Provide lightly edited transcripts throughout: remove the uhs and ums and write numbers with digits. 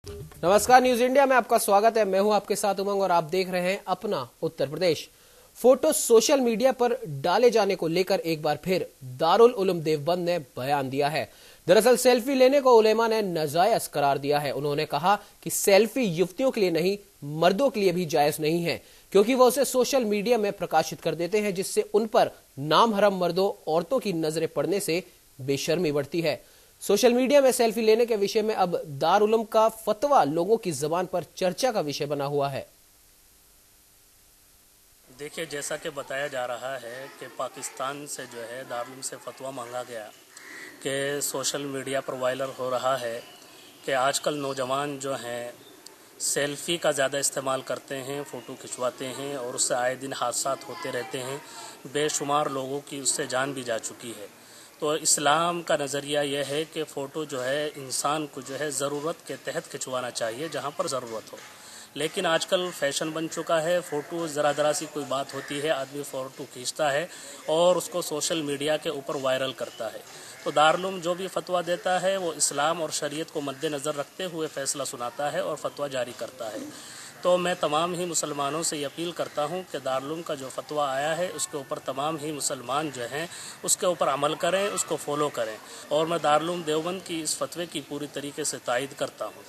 नमस्कार, news India में आपका स्वागत है। मैं हूं आपके साथ उमंग और आप देख रहे हैं अपना Uttar Pradesh. Photo social media पर डाले जाने को लेकर एक बार फिर दारुल उलूम देवबंद ने बयान दिया है। दरअसल सेल्फी लेने को उलेमा ने नाजायज करार दिया है। उन्होंने कहा कि सेल्फी युवतियों के लिए नहीं, मर्दों के लिए भी जायज नहीं है, क्योंकि वो उसे सोशल मीडिया में प्रकाशित कर देते हैं, जिससे उन पर नाम हरम मर्दों, औरतों की नजरें पड़ने से बेशर्मी बढ़ती है। सोशल मीडिया में सेल्फी लेने के विषय में अब दारुल का फतवा लोगों की जबान पर चर्चा का विषय बना हुआ है। देखिए, जैसा कि बताया जा रहा है कि पाकिस्तान से जो है दारुल से फतवा मांगा गया कि सोशल मीडिया पर वायरल हो रहा है कि आजकल नौजवान जो हैं सेल्फी का ज़्यादा इस्तेमाल करते हैं, फ़ोटो खिंचवाते हैं और उससे आए दिन हादसा होते रहते हैं। बेशुमार लोगों की उससे जान भी जा चुकी है। तो इस्लाम का नज़रिया यह है कि फ़ोटो जो है इंसान को जो है ज़रूरत के तहत खिंचवाना चाहिए, जहाँ पर ज़रूरत हो। लेकिन आजकल फैशन बन चुका है, फ़ोटो ज़रा सी कोई बात होती है, आदमी फ़ोटो खींचता है और उसको सोशल मीडिया के ऊपर वायरल करता है। तो दारुल जो भी फतवा देता है वो इस्लाम और शरीयत को मद्देनज़र रखते हुए फ़ैसला सुनाता है और फतवा जारी करता है। तो मैं तमाम ही मुसलमानों से ये अपील करता हूँ कि दारुल का जो फतवा आया है उसके ऊपर तमाम ही मुसलमान जो हैं उसके ऊपर अमल करें, उसको फॉलो करें। और मैं दारुल देवबंद की इस फतवे की पूरी तरीके से तायद करता हूँ।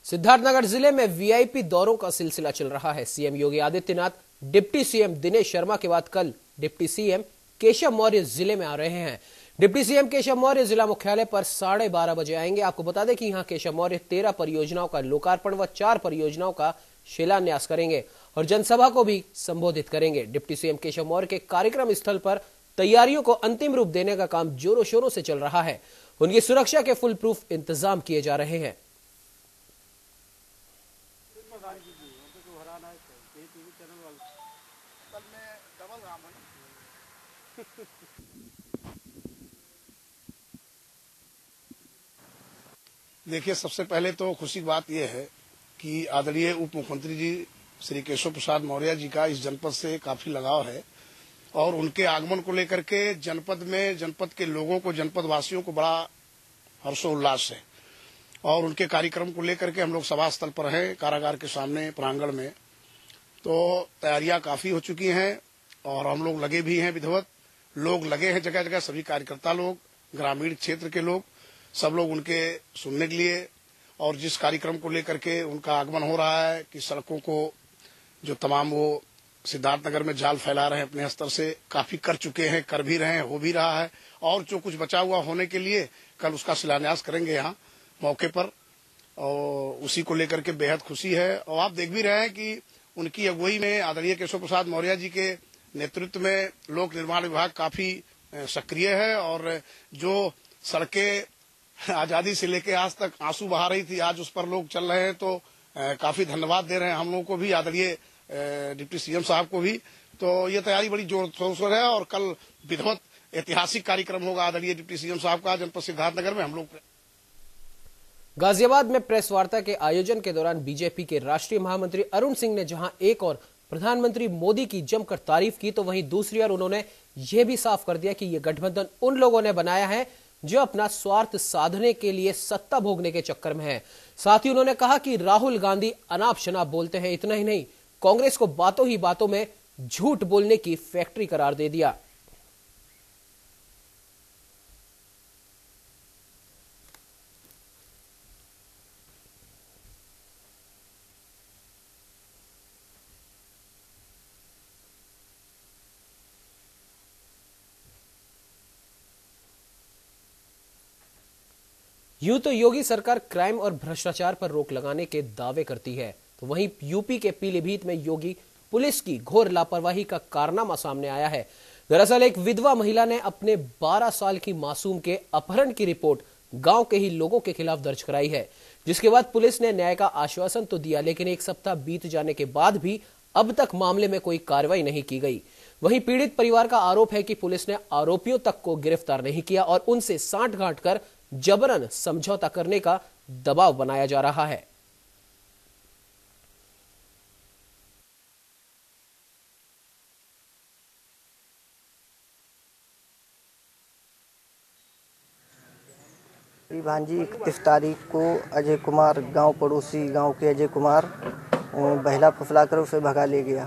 सिद्धार्थनगर जिले में वीआईपी दौरों का सिलसिला चल रहा है। CM Yogi Adityanath deputy CM Dinesh Sharma के बाद कल डिप्टी सीएम केशव मौर्य जिले में आ रहे हैं। डिप्टी सीएम केशव मौर्य जिला मुख्यालय पर 12:30 बजे आएंगे। आपको बता दें कि यहां केशव मौर्य 13 परियोजनाओं का लोकार्पण व 4 परियोजनाओं का शिलान्यास करेंगे और जनसभा को भी संबोधित करेंगे। डिप्टी सीएम केशव मौर्य के कार्यक्रम स्थल पर तैयारियों को अंतिम रूप देने का काम जोरों शोरों से चल रहा है। उनकी सुरक्षा के फुल प्रूफ इंतजाम किए जा रहे हैं। देखिए, सबसे पहले तो खुशी की बात यह है कि आदरणीय उप मुख्यमंत्री जी श्री केशव प्रसाद मौर्य जी का इस जनपद से काफी लगाव है और उनके आगमन को लेकर के जनपद के लोगों को, जनपद वासियों को बड़ा हर्षोल्लास है। और उनके कार्यक्रम को लेकर के हम लोग सभा स्थल पर हैं, कारागार के सामने प्रांगण में। तो तैयारियां काफी हो चुकी हैं और हम लोग लगे भी हैं, विधिवत लोग लगे हैं जगह जगह, सभी कार्यकर्ता लोग, ग्रामीण क्षेत्र के लोग, सब लोग उनके सुनने के लिए। और जिस कार्यक्रम को लेकर के उनका आगमन हो रहा है कि सड़कों को जो तमाम वो सिद्धार्थनगर में जाल फैला रहे हैं अपने स्तर से, काफी कर चुके हैं, कर भी रहे हैं, हो भी रहा है, और जो कुछ बचा हुआ होने के लिए कल उसका शिलान्यास करेंगे यहाँ मौके पर। और उसी को लेकर के बेहद खुशी है। और आप देख भी रहे हैं कि उनकी अगुवाई में आदरणीय केशव प्रसाद मौर्य जी के नेतृत्व में लोक निर्माण विभाग काफी सक्रिय है। और जो सड़कें आजादी से लेकर आज तक आंसू बहा रही थी, आज उस पर लोग चल रहे हैं। तो काफी धन्यवाद दे रहे हैं हम लोगों को भी, आदरणीय डिप्टी सीएम साहब को भी। तो ये तैयारी बड़ी जोर शोर से है और कल विधिवत ऐतिहासिक कार्यक्रम होगा आदरणीय डिप्टी सीएम साहब का जनपद सिद्धार्थनगर में। हम लोग गाजियाबाद में प्रेस वार्ता के आयोजन के दौरान बीजेपी के राष्ट्रीय महामंत्री अरुण सिंह ने जहां एक और प्रधानमंत्री मोदी की जमकर तारीफ की, तो वहीं दूसरी ओर उन्होंने यह भी साफ कर दिया कि यह गठबंधन उन लोगों ने बनाया है जो अपना स्वार्थ साधने के लिए सत्ता भोगने के चक्कर में है। साथ ही उन्होंने कहा कि राहुल गांधी अनाप शनाप बोलते हैं। इतना ही नहीं, कांग्रेस को बातों ही बातों में झूठ बोलने की फैक्ट्री करार दे दिया। यूं तो योगी सरकार क्राइम और भ्रष्टाचार पर रोक लगाने के दावे करती है, तो वहीं यूपी के पीलीभीत में योगी पुलिस की घोर लापरवाही का कारनामा सामने आया है। दरअसल एक विधवा महिला ने अपने 12 साल की मासूम के अपहरण की रिपोर्ट गांव के ही लोगों के खिलाफ दर्ज कराई है, जिसके बाद पुलिस ने न्याय का आश्वासन तो दिया, लेकिन एक सप्ताह बीत जाने के बाद भी अब तक मामले में कोई कार्रवाई नहीं की गई। वहीं पीड़ित परिवार का आरोप है कि पुलिस ने आरोपियों तक को गिरफ्तार नहीं किया और उनसे सांठ-गांठ कर जबरन समझौता करने का दबाव बनाया जा रहा है। भांजी 31 तारीख को अजय कुमार गांव पड़ोसी गांव के अजय कुमार बहला फुसला कर उसे भगा ले गया।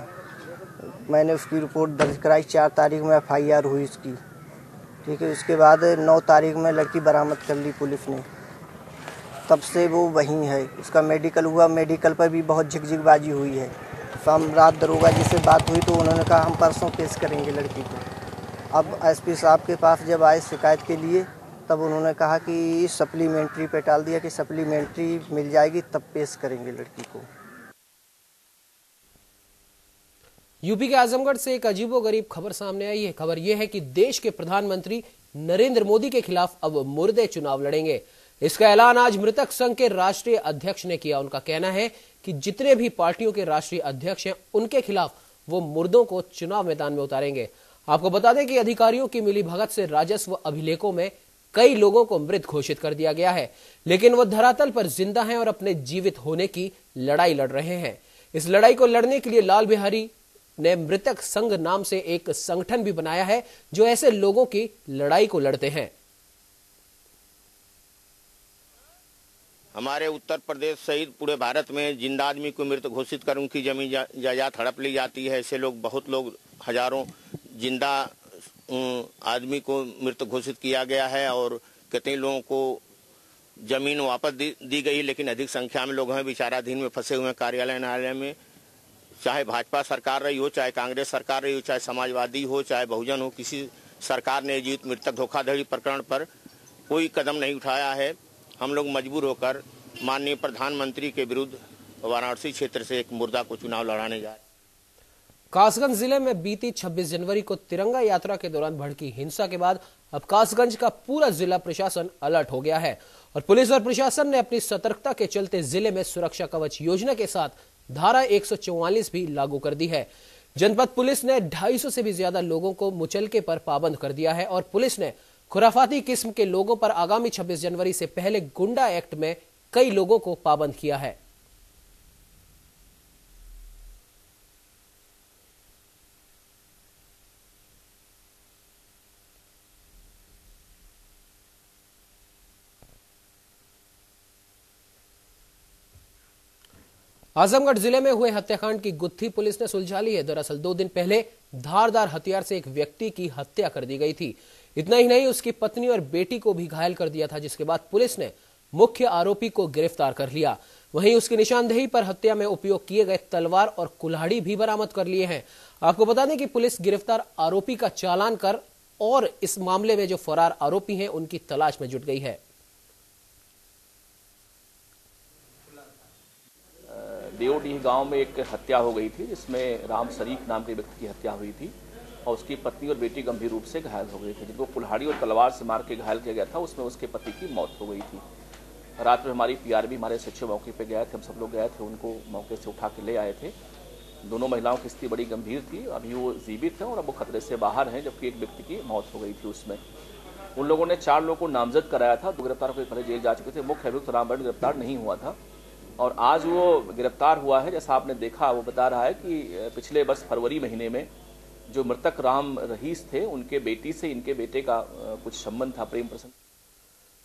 मैंने उसकी रिपोर्ट दर्ज कराई। 4 तारीख में FIR हुई उसकी, ठीक है। उसके बाद 9 तारीख में लड़की बरामद कर ली पुलिस ने। तब से वो वहीं है। उसका मेडिकल हुआ, मेडिकल पर भी बहुत झिकझिकबाजी हुई है। शाम रात दरोगा जी से बात हुई तो उन्होंने कहा हम परसों पेश करेंगे लड़की को। अब SP साहब के पास जब आए शिकायत के लिए, तब उन्होंने कहा कि सप्लीमेंट्री पे डाल दिया कि सप्लीमेंट्री मिल जाएगी तब पेश करेंगे लड़की को। यूपी के आजमगढ़ से एक अजीबोगरीब खबर सामने आई है। खबर यह है कि देश के प्रधानमंत्री नरेंद्र मोदी के खिलाफ अब मुर्दे चुनाव लड़ेंगे। इसका ऐलान आज मृतक संघ के राष्ट्रीय अध्यक्ष ने किया। उनका कहना है कि जितने भी पार्टियों के राष्ट्रीय अध्यक्ष हैं उनके खिलाफ वो मुर्दों को चुनाव मैदान में उतारेंगे। आपको बता दें कि अधिकारियों की मिलीभगत से राजस्व अभिलेखों में कई लोगों को मृत घोषित कर दिया गया है, लेकिन वो धरातल पर जिंदा हैं और अपने जीवित होने की लड़ाई लड़ रहे हैं। इस लड़ाई को लड़ने के लिए लाल बिहारी ने मृतक संघ नाम से एक संगठन भी बनाया है जो ऐसे लोगों की लड़ाई को लड़ते हैं। हमारे उत्तर प्रदेश सहित पूरे भारत में जिंदा आदमी को मृत घोषित कर उनकी जमीन जायदाद हड़प ली जाती है। ऐसे लोग बहुत लोग हजारों जिंदा आदमी को मृत घोषित किया गया है और कितने लोगों को जमीन वापस दी गई, लेकिन अधिक संख्या में लोग हैं विचाराधीन में फंसे हुए हैं कार्यालय न्यायालय में। चाहे भाजपा सरकार रही हो, चाहे कांग्रेस सरकार रही हो, चाहे समाजवादी हो, चाहे बहुजन हो, किसी सरकार ने जीत मृतक धोखाधड़ी प्रकरण पर कोई कदम नहीं उठाया है। हम लोग मजबूर होकर माननीय प्रधानमंत्री के विरुद्ध वाराणसी क्षेत्र से एक मुर्दा को चुनाव लड़ाने जा रहे हैं। कासगंज जिले में बीती 26 जनवरी को तिरंगा यात्रा के दौरान भड़की हिंसा के बाद अब कासगंज का पूरा जिला प्रशासन अलर्ट हो गया है और पुलिस और प्रशासन ने अपनी सतर्कता के चलते जिले में सुरक्षा कवच योजना के साथ धारा 144 भी लागू कर दी है। जनपद पुलिस ने 250 से भी ज्यादा लोगों को मुचलके पर पाबंद कर दिया है और पुलिस ने खुराफाती किस्म के लोगों पर आगामी 26 जनवरी से पहले गुंडा एक्ट में कई लोगों को पाबंद किया है। आजमगढ़ जिले में हुए हत्याकांड की गुत्थी पुलिस ने सुलझा ली है। दरअसल 2 दिन पहले धारदार हथियार से एक व्यक्ति की हत्या कर दी गई थी। इतना ही नहीं, उसकी पत्नी और बेटी को भी घायल कर दिया था, जिसके बाद पुलिस ने मुख्य आरोपी को गिरफ्तार कर लिया। वहीं उसकी निशानदेही पर हत्या में उपयोग किए गए तलवार और कुल्हाड़ी भी बरामद कर लिए हैं। आपको बता दें कि पुलिस गिरफ्तार आरोपी का चालान कर और इस मामले में जो फरार आरोपी हैं उनकी तलाश में जुट गई है। देवडीह गांव में एक हत्या हो गई थी जिसमें राम शरीफ नाम के व्यक्ति की हत्या हुई थी और उसकी पत्नी और बेटी गंभीर रूप से घायल हो गई थी। जिनको कुल्हाड़ी और तलवार से मार के घायल किया गया था उसमें उसके पति की मौत हो गई थी। रात में हमारी PRB हमारे सचिव मौके पे गए थे, हम सब लोग गए थे, उनको मौके से उठा के ले आए थे। दोनों महिलाओं की स्थिति बड़ी गंभीर थी, अभी वो जीवित हैं और अब वो खतरे से बाहर हैं, जबकि एक व्यक्ति की मौत हो गई थी। उसमें उन लोगों ने 4 लोगों को नामजद कराया था। 2 गिरफ्तार होकर पहले जेल जा चुके थे। मुख्य अभियुक्त रामबन गिरफ्तार नहीं हुआ था और आज वो गिरफ्तार हुआ है। जैसा आपने देखा, वो बता रहा है कि पिछले वर्ष फरवरी महीने में जो मृतक राम रहीस थे उनके बेटी से इनके बेटे का कुछ संबंध था, प्रेम प्रसंग।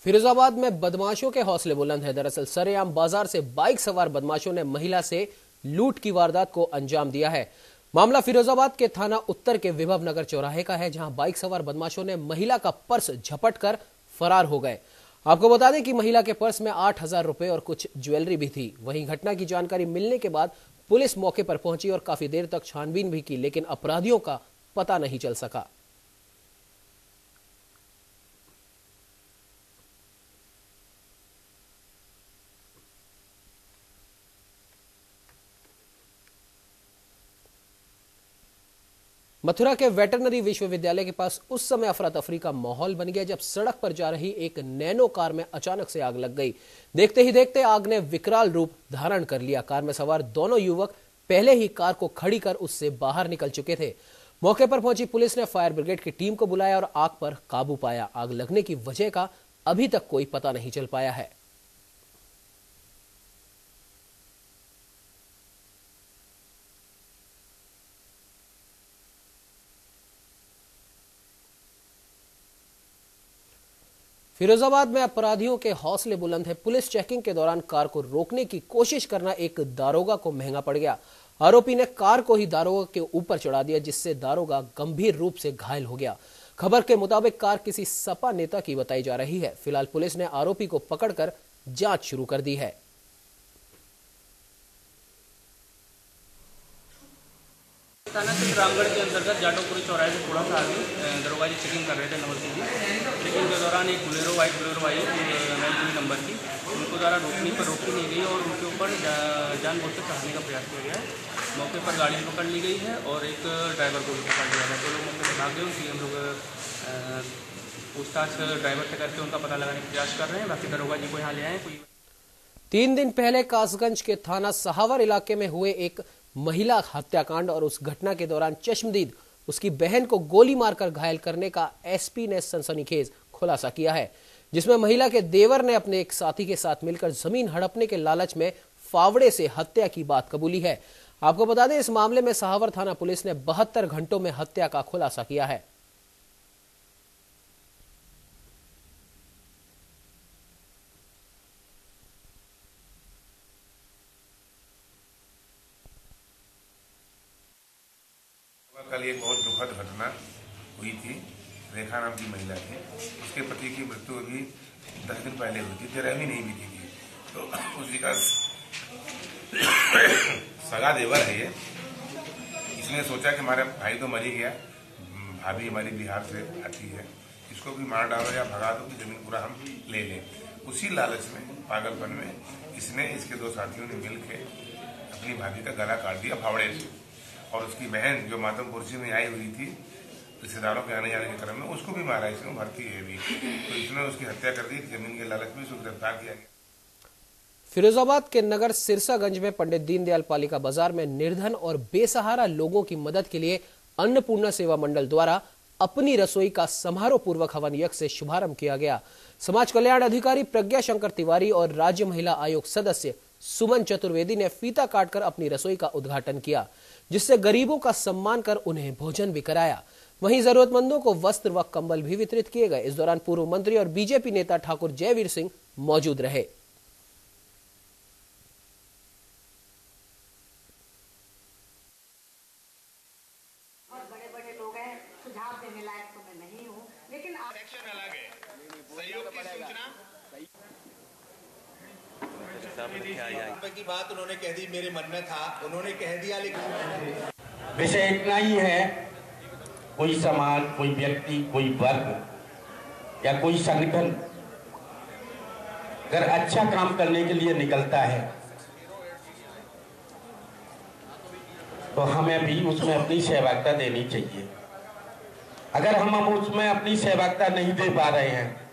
फिरोजाबाद में बदमाशों के हौसले बुलंद है। दरअसल सरेआम बाजार से बाइक सवार बदमाशों ने महिला से लूट की वारदात को अंजाम दिया है। मामला फिरोजाबाद के थाना उत्तर के विभव नगर चौराहे का है, जहां बाइक सवार बदमाशों ने महिला का पर्स झपट कर फरार हो गए। आपको बता दें कि महिला के पर्स में 8,000 रुपए और कुछ ज्वेलरी भी थी। वहीं घटना की जानकारी मिलने के बाद पुलिस मौके पर पहुंची और काफी देर तक छानबीन भी की, लेकिन अपराधियों का पता नहीं चल सका। मथुरा के वेटरनरी विश्वविद्यालय के पास उस समय अफरा तफरी का माहौल बन गया जब सड़क पर जा रही एक नैनो कार में अचानक से आग लग गई। देखते ही देखते आग ने विकराल रूप धारण कर लिया। कार में सवार दोनों युवक पहले ही कार को खड़ी कर उससे बाहर निकल चुके थे। मौके पर पहुंची पुलिस ने फायर ब्रिगेड की टीम को बुलाया और आग पर काबू पाया। आग लगने की वजह का अभी तक कोई पता नहीं चल पाया है। फिरोजाबाद में अपराधियों के हौसले बुलंद है। पुलिस चेकिंग के दौरान कार को रोकने की कोशिश करना एक दारोगा को महंगा पड़ गया। आरोपी ने कार को ही दारोगा के ऊपर चढ़ा दिया, जिससे दारोगा गंभीर रूप से घायल हो गया। खबर के मुताबिक कार किसी सपा नेता की बताई जा रही है। फिलहाल पुलिस ने आरोपी को पकड़कर जांच शुरू कर दी है। थाना से रामगढ़ के अंतर्गत जाटोपुरी चौराहे से थोड़ा सा आगे दरोगा जी चेकिंग कर रहे थे नवल सिंह जी। चेकिंग के दौरान एक वाइट बोलेरो आई 93 नंबर की, उनको द्वारा रोकने पर रोकी नहीं गई और उनके ऊपर जानबूझ से चढ़ाने का प्रयास किया गया है। मौके पर गाड़ी पकड़ ली गई है और एक ड्राइवर को भी पकड़ लिया है। 2 लोग मौके पर भाग गए। उनकी हम लोग पूछताछ ड्राइवर से करके उनका पता लगाने का प्रयास कर रहे हैं। बाकी दरोगा जी को यहाँ ले आए। 3 दिन पहले कासगंज के थाना सहावर इलाके में हुए एक महिला हत्याकांड और उस घटना के दौरान चश्मदीद उसकी बहन को गोली मारकर घायल करने का एसपी ने सनसनीखेज खुलासा किया है, जिसमें महिला के देवर ने अपने एक साथी के साथ मिलकर जमीन हड़पने के लालच में फावड़े से हत्या की बात कबूली है। आपको बता दें, इस मामले में सहावर थाना पुलिस ने 72 घंटों में हत्या का खुलासा किया है। कल एक बहुत दुखद घटना हुई थी। रेखा नाम की महिला थी, उसके पति की मृत्यु अभी 10 दिन पहले हुई थी। 13 भी नहीं बीती थी। तो उसी का सगा देवर है ये। इसने सोचा कि हमारा भाई तो मर ही गया, भाभी हमारी बिहार से आती है, इसको भी मार डालो या भगा दो कि जमीन पूरा हम ले लें। उसी लालच में, पागलपन में इसने इसके 2 साथियों ने मिलकर अपनी भाभी का गला काट दिया फावड़े से। और उसकी बहन जो मातमपुरसी में आई हुई थी रिश्तेदारों के आने जाने के क्रम में, उसको भी मारा। इसमें भर्ती है भी। तो इसने उसकी हत्या कर दी। जमीन के लालच में उसको गिरफ्तार किया गया। फिरोजाबाद के नगर सिरसागंज में पंडित दीनदयाल पालिका बाजार में निर्धन और बेसहारा लोगों की मदद के लिए अन्नपूर्णा सेवा मंडल द्वारा अपनी रसोई का समारोह पूर्वक हवन यज्ञ से शुभारंभ किया गया। समाज कल्याण अधिकारी प्रज्ञा शंकर तिवारी और राज्य महिला आयोग सदस्य सुमन चतुर्वेदी ने फीता काटकर अपनी रसोई का उद्घाटन किया, जिससे गरीबों का सम्मान कर उन्हें भोजन भी कराया। वहीं जरूरतमंदों को वस्त्र व कंबल भी वितरित किए गए। इस दौरान पूर्व मंत्री और बीजेपी नेता ठाकुर जयवीर सिंह मौजूद रहे। बहुत बड़े लोग हैं, सुझाव देने लायक तो मैं नहीं हूँ, लेकिन एक्शन अलग है। सहयोग की सूचना की बात उन्होंने कह दी, मेरे मन में था, उन्होंने कह दिया। लेकिन विषय इतना ही है, कोई समाज, कोई व्यक्ति, कोई वर्ग या कोई संगठन अगर अच्छा काम करने के लिए निकलता है तो हमें भी उसमें अपनी सहभागिता देनी चाहिए। अगर हम उसमें अपनी सहभागिता नहीं दे पा रहे हैं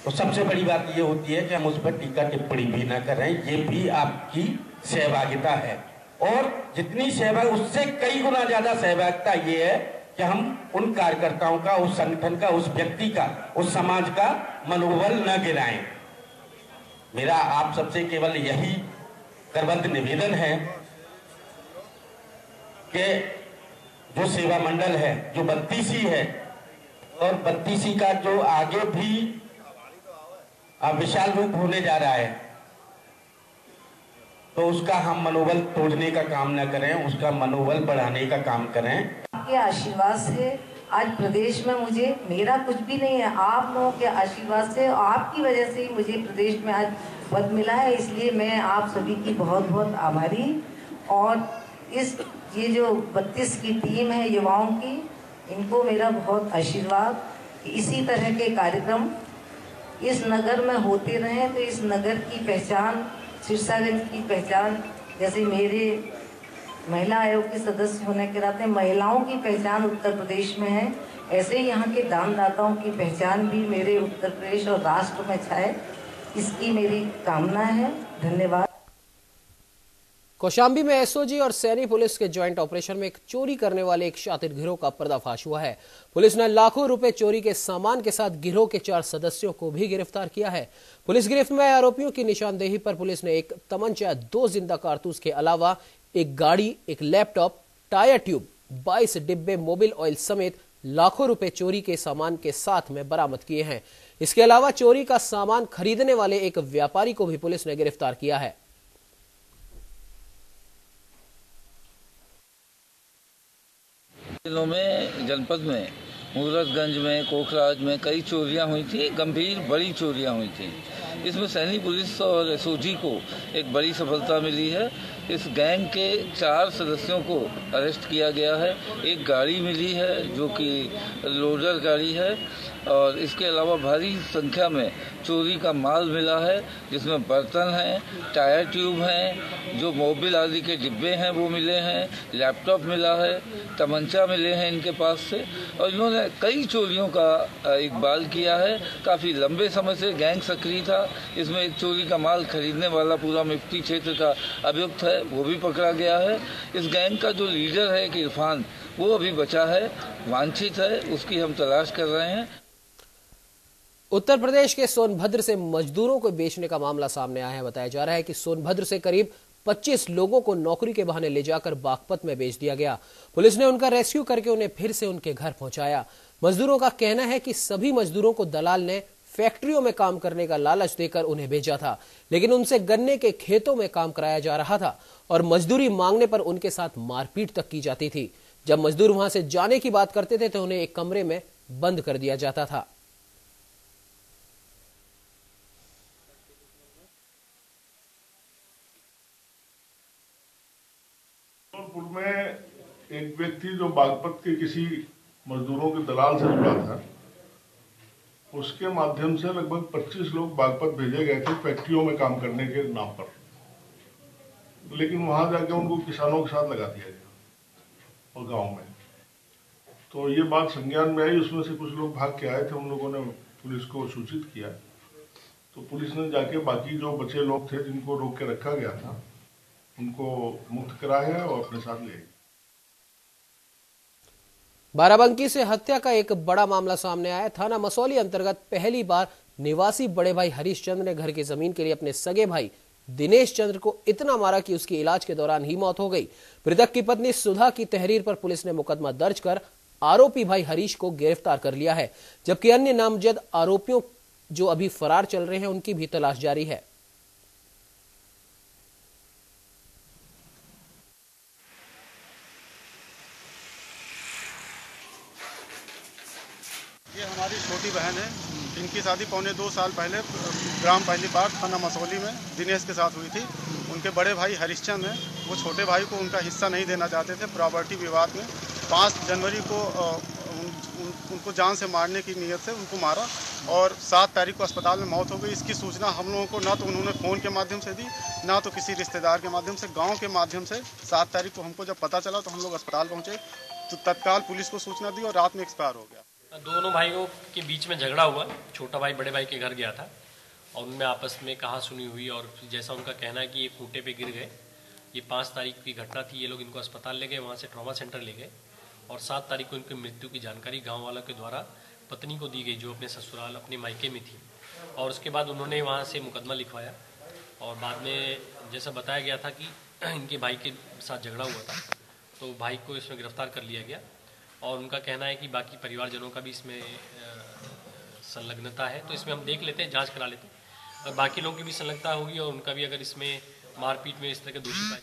तो सबसे बड़ी बात ये होती है कि हम उस पर टीका टिप्पणी भी ना करें। ये भी आपकी सहभागिता है और जितनी सहभाग, उससे कई गुना ज्यादा सहभागिता ये है कि हम उन कार्यकर्ताओं का, उस संगठन का, उस व्यक्ति का, उस समाज का मनोबल न गिराएं। मेरा आप सबसे केवल यही करबद्ध निवेदन है कि जो सेवा मंडल है, जो 32 है और 32 का जो आगे भी विशाल रूप होने जा रहा है, तो उसका हम मनोबल तोड़ने का काम न करें, उसका मनोबल बढ़ाने का काम करें। आपके आशीर्वाद से आज प्रदेश में मुझे, मेरा कुछ भी नहीं है, आप लोगों के आशीर्वाद से, आपकी वजह से ही मुझे प्रदेश में आज पद मिला है। इसलिए मैं आप सभी की बहुत बहुत आभारी। और ये जो 32 की टीम है युवाओं की, इनको मेरा बहुत आशीर्वाद कि इसी तरह के कार्यक्रम इस नगर में होते रहे। तो इस नगर की पहचान, सिरसागंज की पहचान, जैसे मेरे महिला आयोग के सदस्य होने के नाते महिलाओं की पहचान उत्तर प्रदेश में है, ऐसे ही यहाँ के दानदाताओं की पहचान भी मेरे उत्तर प्रदेश और राष्ट्र में छाए, इसकी मेरी कामना है। धन्यवाद। कौशाम्बी में एसओजी और सैनी पुलिस के ज्वाइंट ऑपरेशन में एक चोरी करने वाले एक शातिर गिरोह का पर्दाफाश हुआ है। पुलिस ने लाखों रुपए चोरी के सामान के साथ गिरोह के 4 सदस्यों को भी गिरफ्तार किया है। पुलिस गिरफ्त में आए आरोपियों की निशानदेही पर पुलिस ने एक तमंचा, 2 जिंदा कारतूस के अलावा एक गाड़ी, एक लैपटॉप, टायर ट्यूब, 22 डिब्बे मोबिल ऑयल समेत लाखों रुपए चोरी के सामान के साथ में बरामद किए हैं। इसके अलावा चोरी का सामान खरीदने वाले एक व्यापारी को भी पुलिस ने गिरफ्तार किया है। जिलों में, जनपद में, मुगलसगंज में, कोखराज में कई चोरियां हुई थी, गंभीर बड़ी चोरियां हुई थी। इसमें सैनी पुलिस और एसओजी को एक बड़ी सफलता मिली है। इस गैंग के 4 सदस्यों को अरेस्ट किया गया है। एक गाड़ी मिली है जो कि लोडर गाड़ी है, और इसके अलावा भारी संख्या में चोरी का माल मिला है, जिसमें बर्तन हैं, टायर ट्यूब हैं, जो मोबिल आदि के डिब्बे हैं वो मिले हैं, लैपटॉप मिला है, तमंचा मिले हैं इनके पास से। और इन्होंने कई चोरियों का इकबाल किया है। काफ़ी लंबे समय से गैंग सक्रिय था। इसमें एक चोरी का माल खरीदने वाला पूरा मिफ्ती क्षेत्र का अभियुक्त है, वो भी पकड़ा गया है। इस गैंग का जो लीडर है कि इरफान, वो अभी बचा है, वांछित है, उसकी हम तलाश कर रहे हैं। उत्तर प्रदेश के सोनभद्र से मजदूरों को बेचने का मामला सामने आया है। बताया जा रहा है कि सोनभद्र से करीब 25 लोगों को नौकरी के बहाने ले जाकर बागपत में बेच दिया गया। पुलिस ने उनका रेस्क्यू करके उन्हें फिर से उनके घर पहुंचाया। मजदूरों का कहना है कि सभी मजदूरों को दलाल ने फैक्ट्रियों में काम करने का लालच देकर उन्हें भेजा था, लेकिन उनसे गन्ने के खेतों में काम कराया जा रहा था और मजदूरी मांगने पर उनके साथ मारपीट तक की जाती थी। जब मजदूर वहां से जाने की बात करते थे तो उन्हें एक कमरे में बंद कर दिया जाता था। जबलपुर में एक व्यक्ति जो बागपत के किसी मजदूरों के दलाल से जुड़ा था, उसके माध्यम से लगभग 25 लोग बागपत भेजे गए थे फैक्ट्रियों में काम करने के नाम पर। लेकिन वहां जाके उनको किसानों के साथ लगा दिया गया और गांव में। तो ये बात संज्ञान में आई। उसमें से कुछ लोग भाग के आए थे, उन लोगों ने पुलिस को सूचित किया। तो पुलिस ने जाके बाकी जो बचे लोग थे जिनको रोक के रखा गया था, उनको मुक्त कराया और अपने साथ ले। बाराबंकी से हत्या का एक बड़ा मामला सामने आया। थाना मसौली अंतर्गत पहली बार निवासी बड़े भाई हरीश चंद्र ने घर की जमीन के लिए अपने सगे भाई दिनेश चंद्र को इतना मारा कि उसकी इलाज के दौरान ही मौत हो गई। मृतक की पत्नी सुधा की तहरीर पर पुलिस ने मुकदमा दर्ज कर आरोपी भाई हरीश को गिरफ्तार कर लिया है, जबकि अन्य नामजद आरोपियों जो अभी फरार चल रहे हैं उनकी भी तलाश जारी है। ये हमारी छोटी बहन है। इनकी शादी पौने 2 साल पहले ग्राम पहली बार थाना मसौली में दिनेश के साथ हुई थी। उनके बड़े भाई हरिश्चंद्र हैं, वो छोटे भाई को उनका हिस्सा नहीं देना चाहते थे प्रॉपर्टी विवाद में। 5 जनवरी को उनको जान से मारने की नीयत से उनको मारा और 7 तारीख को अस्पताल में मौत हो गई। इसकी सूचना हम लोगों को ना तो उन्होंने फ़ोन के माध्यम से दी, ना तो किसी रिश्तेदार के माध्यम से, गाँव के माध्यम से। 7 तारीख को हमको जब पता चला तो हम लोग अस्पताल पहुँचे तो तत्काल पुलिस को सूचना दी और रात में एक्सपायर हो गया। दोनों भाइयों के बीच में झगड़ा हुआ। छोटा भाई बड़े भाई के घर गया था और उनमें आपस में कहा सुनी हुई और जैसा उनका कहना है कि ये खूंटे पे गिर गए। ये 5 तारीख की घटना थी। ये लोग इनको अस्पताल ले गए, वहाँ से ट्रॉमा सेंटर ले गए और 7 तारीख को इनकी मृत्यु की जानकारी गांव वालों के द्वारा पत्नी को दी गई, जो अपने ससुराल अपने मायके में थी। और उसके बाद उन्होंने वहाँ से मुकदमा लिखवाया और बाद में जैसा बताया गया था कि इनके भाई के साथ झगड़ा हुआ था, तो भाई को इसमें गिरफ्तार कर लिया गया। और उनका कहना है कि बाकी परिवारजनों का भी इसमें संलग्नता है, तो इसमें हम देख लेते हैं, जांच करा लेते हैं। और बाकी लोगों की भी संलग्नता होगी और उनका भी अगर इसमें मारपीट में इस तरह के दोषी पाए।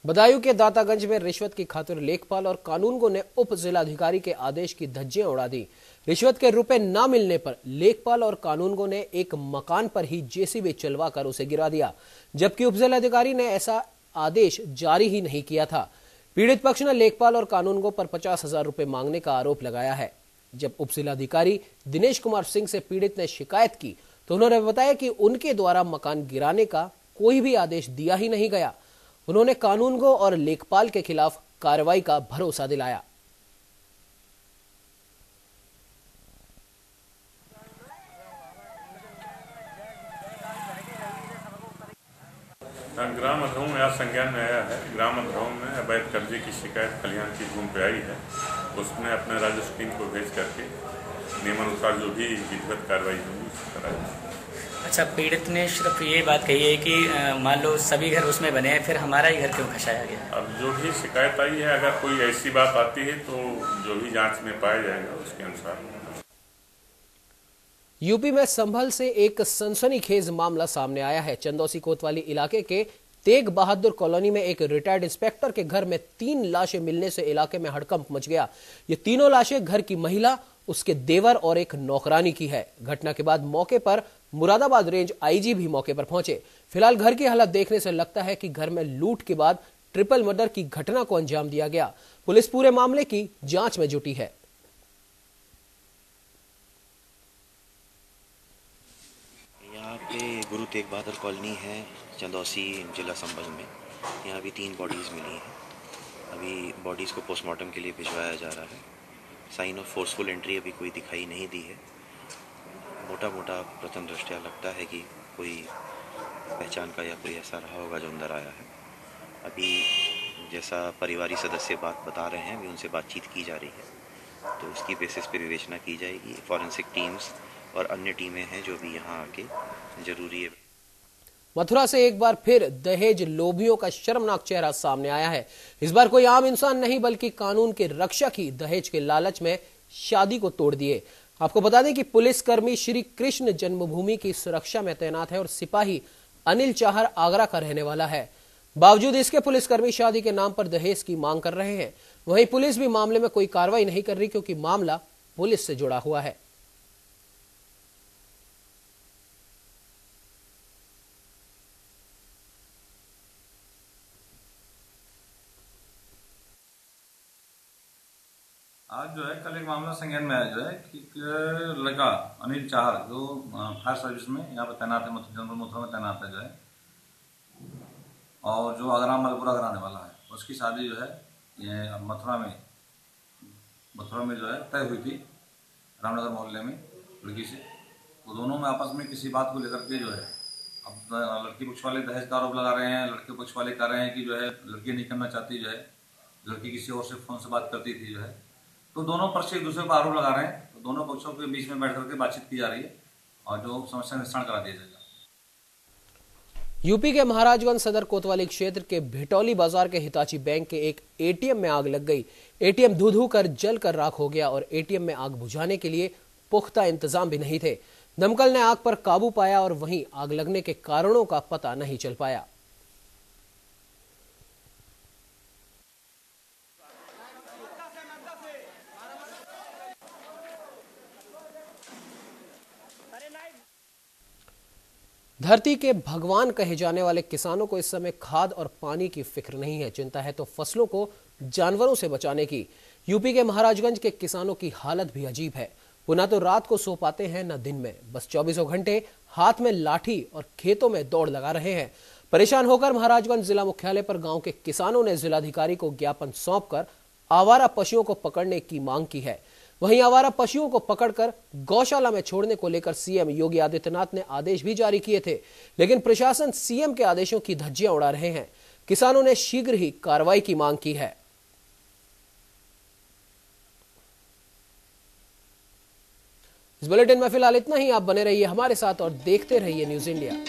बदायूं के दातागंज में रिश्वत की खातिर लेखपाल और कानूनगो ने उप जिलाधिकारी के आदेश की धज्जियां उड़ा दी। रिश्वत के रुपए न मिलने पर लेखपाल और कानूनगो ने एक मकान पर ही जेसीबी चलवाकर उसे गिरा दिया, जबकि उप जिलाधिकारी ने ऐसा आदेश जारी ही नहीं किया था। पीड़ित पक्ष ने लेखपाल और कानूनगो पर 50,000 रुपए मांगने का आरोप लगाया है। जब उप जिलाधिकारी दिनेश कुमार सिंह से पीड़ित ने शिकायत की तो उन्होंने बताया कि उनके द्वारा मकान गिराने का कोई भी आदेश दिया ही नहीं गया। उन्होंने कानूनगो और लेखपाल के खिलाफ कार्रवाई का भरोसा दिलाया। ग्राम अधरौं में आज संज्ञान में आया है। ग्राम अधरौं में अवैध कब्जे की शिकायत खलिहान की भूमि पे आई है। उसमें अपने राजस्व टीम को भेज करके नियमानुसार जो भी विधिवत कार्रवाई होगी उसको कराई। अच्छा, पीड़ित ने सिर्फ ये बात कही है कि मान लो सभी घर उसमें बने हैं, फिर हमारा ही घर क्यों खसाया गया? अब जो भी शिकायत आई है, अगर कोई ऐसी बात आती है तो जो भी जांच में पाया जाएगा उसके अनुसार। यूपी में संभल से एक सनसनीखेज मामला सामने आया है। चंदौसी कोतवाली इलाके के तेग बहादुर कॉलोनी में एक रिटायर्ड इंस्पेक्टर के घर में 3 लाशें मिलने से इलाके में हड़कंप मच गया। ये तीनों लाशें घर की महिला, उसके देवर और एक नौकरानी की है। घटना के बाद मौके पर मुरादाबाद रेंज आईजी भी मौके पर पहुंचे। फिलहाल घर की हालत देखने से लगता है कि घर में लूट के बाद ट्रिपल मर्डर की घटना को अंजाम दिया गया। पुलिस पूरे मामले की जांच में जुटी है। यहाँ पे गुरु तेग बहादुर कॉलोनी है, चंदौसी जिला संभल में। यहाँ भी 3 बॉडीज़ मिली हैं। अभी बॉडीज़ को पोस्टमार्टम के लिए भिजवाया जा रहा है। साइन ऑफ फोर्सफुल एंट्री अभी कोई दिखाई नहीं दी है। मोटा मोटा प्रथम दृष्टया लगता है कि कोई पहचान का या कोई ऐसा रहा होगा जो अंदर आया है। अभी जैसा परिवारी सदस्य बात बता रहे हैं, अभी उनसे बातचीत की जा रही है, तो उसकी बेसिस पे विवेचना की जाएगी। फॉरेंसिक टीम्स और अन्य टीमें हैं जो भी यहाँ आके जरूरी है। मथुरा से एक बार फिर दहेज लोभियों का शर्मनाक चेहरा सामने आया है। इस बार कोई आम इंसान नहीं बल्कि कानून के रक्षक ही दहेज के लालच में शादी को तोड़ दिए। आपको बता दें कि पुलिसकर्मी श्री कृष्ण जन्मभूमि की सुरक्षा में तैनात है और सिपाही अनिल चाहर आगरा का रहने वाला है। बावजूद इसके पुलिसकर्मी शादी के नाम पर दहेज की मांग कर रहे हैं। वहीं पुलिस भी मामले में कोई कार्रवाई नहीं कर रही क्योंकि मामला पुलिस से जुड़ा हुआ है। आज जो है कल एक मामला संज्ञान में आया जो है कि एक लड़का अनिल चाहर जो फायर सर्विस में यहाँ पर तैनात है, जनरल मथुरा में तैनात है जो है, और जो आगरा मलपुरा कराने वाला है, उसकी शादी जो है ये मथुरा में जो है तय हुई थी रामनगर मोहल्ले में लड़की से। तो दोनों में आपस में किसी बात को लेकर के जो है, अब लड़की पक्ष वाले दहेज का आरोप लगा रहे हैं, लड़के पक्ष वाले कह रहे हैं कि जो है लड़की नहीं करना चाहती, जो है लड़की किसी और से फोन से बात करती थी जो है। तो दोनों पक्ष एक दूसरे पर आरोप लगा रहे हैं। तो दोनों पक्षों के बीच में बैठ करके बातचीत की जा रही है और जो समस्या निस्तारण करा दिया जाएगा। यूपी के महाराजगंज सदर कोतवाली क्षेत्र के भिटौली बाजार के हिताची बैंक के एक एटीएम में आग लग गई। एटीएम धू कर जल कर राख हो गया और एटीएम में आग बुझाने के लिए पुख्ता इंतजाम भी नहीं थे। दमकल ने आग पर काबू पाया और वहीं आग लगने के कारणों का पता नहीं चल पाया। धरती के भगवान कहे जाने वाले किसानों को इस समय खाद और पानी की फिक्र नहीं है। चिंता है तो फसलों को जानवरों से बचाने की। यूपी के महाराजगंज के किसानों की हालत भी अजीब है। वो न तो रात को सो पाते हैं न दिन में, बस 24 घंटे हाथ में लाठी और खेतों में दौड़ लगा रहे हैं। परेशान होकर महाराजगंज जिला मुख्यालय पर गांव के किसानों ने जिलाधिकारी को ज्ञापन सौंपकर आवारा पशुओं को पकड़ने की मांग की है। वहीं आवारा पशुओं को पकड़कर गौशाला में छोड़ने को लेकर सीएम योगी आदित्यनाथ ने आदेश भी जारी किए थे, लेकिन प्रशासन सीएम के आदेशों की धज्जियां उड़ा रहे हैं। किसानों ने शीघ्र ही कार्रवाई की मांग की है। इस बुलेटिन में फिलहाल इतना ही। आप बने रहिए हमारे साथ और देखते रहिए न्यूज़ इंडिया।